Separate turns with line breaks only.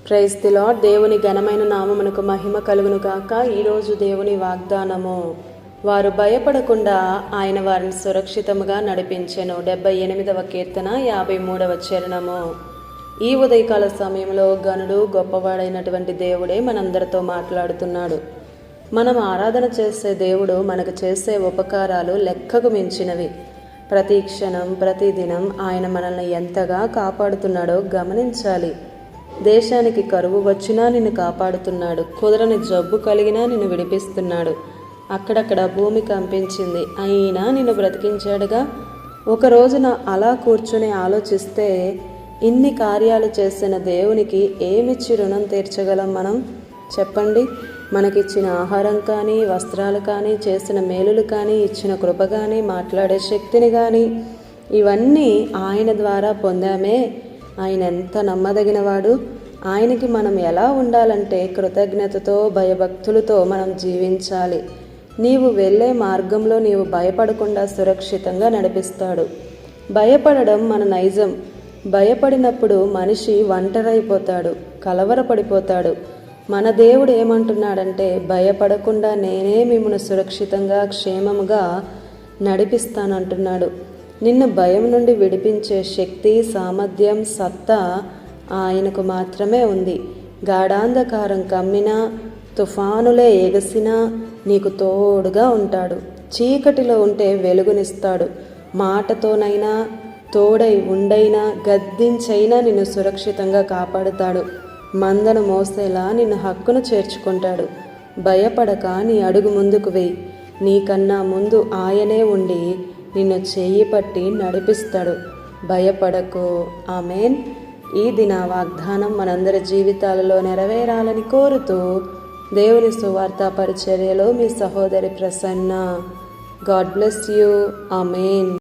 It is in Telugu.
Praise the lord. దేవుని ఘనమైన నామమునకు మహిమ కలుగును గాక. ఈరోజు దేవుని వాగ్దానము, వారు భయపడకుండా ఆయన వారిని సురక్షితముగా నడిపించెను. 78వ కీర్తన 53వ చరణము. ఈ ఉదయకాల సమయంలో గనుడు గొప్పవాడైనటువంటి దేవుడే మనందరితో మాట్లాడుతున్నాడు. మనం ఆరాధన చేసే దేవుడు మనకు చేసే ఉపకారాలు లెక్కకు మించినవి. ప్రతి క్షణం ప్రతి దినం ఆయన మనల్ని ఎంతగా కాపాడుతున్నాడో గమనించాలి. దేశానికి కరువు వచ్చినా నిన్ను కాపాడుతున్నాడు. కుదరని జబ్బు కలిగినా నిన్ను విడిపిస్తున్నాడు. అక్కడక్కడ భూమి కంపించింది, అయినా నిన్ను బ్రతికించాడుగా. ఒక రోజున అలా కూర్చుని ఆలోచిస్తే ఇన్ని కార్యాలు చేసిన దేవునికి ఏమిచ్చి రుణం తీర్చగలం మనం? చెప్పండి. మనకిచ్చిన ఆహారం కానీ, వస్త్రాలు కానీ, చేసిన మేలులు కానీ, ఇచ్చిన కృప కానీ, మాట్లాడే శక్తిని కానీ, ఇవన్నీ ఆయన ద్వారా పొందామే. ఆయన ఎంత నమ్మదగినవాడు. ఆయనకి మనం ఎలా ఉండాలంటే కృతజ్ఞతతో భయభక్తులతో మనం జీవించాలి. నీవు వెళ్ళే మార్గంలో నీవు భయపడకుండా సురక్షితంగా నడిపిస్తాడు. భయపడడం మన నైజం. భయపడినప్పుడు మనిషి ఒంటరైపోతాడు, కలవరపడిపోతాడు. మన దేవుడు ఏమంటున్నాడంటే, భయపడకుండా నేనే మిమ్మల్ని సురక్షితంగా క్షేమముగా నడిపిస్తానంటున్నాడు. నిన్ను భయం నుండి విడిపించే శక్తి, సామర్థ్యం, సత్తా ఆయనకు మాత్రమే ఉంది. గాఢాంధకారం కమ్మినా, తుఫానులే ఎగసినా నీకు తోడుగా ఉంటాడు. చీకటిలో ఉంటే వెలుగునిస్తాడు. మాటతోనైనా, తోడై ఉండైనా, గద్దించైనా నిన్ను సురక్షితంగా కాపాడుతాడు. మందను మోసేలా నిన్ను హక్కును చేర్చుకుంటాడు. భయపడక నీ అడుగు ముందుకు వేయి. నీకన్నా ముందు ఆయనే ఉండి నిన్ను చేయి పట్టి నడిపిస్తాడు. భయపడకు. ఆమేన్. ఈ దిన వాగ్దానం మనందరి జీవితాలలో నెరవేరాలని కోరుతూ దేవుని సువార్త పరిచర్యలో మీ సహోదరి Prasanna. God bless you. Amen.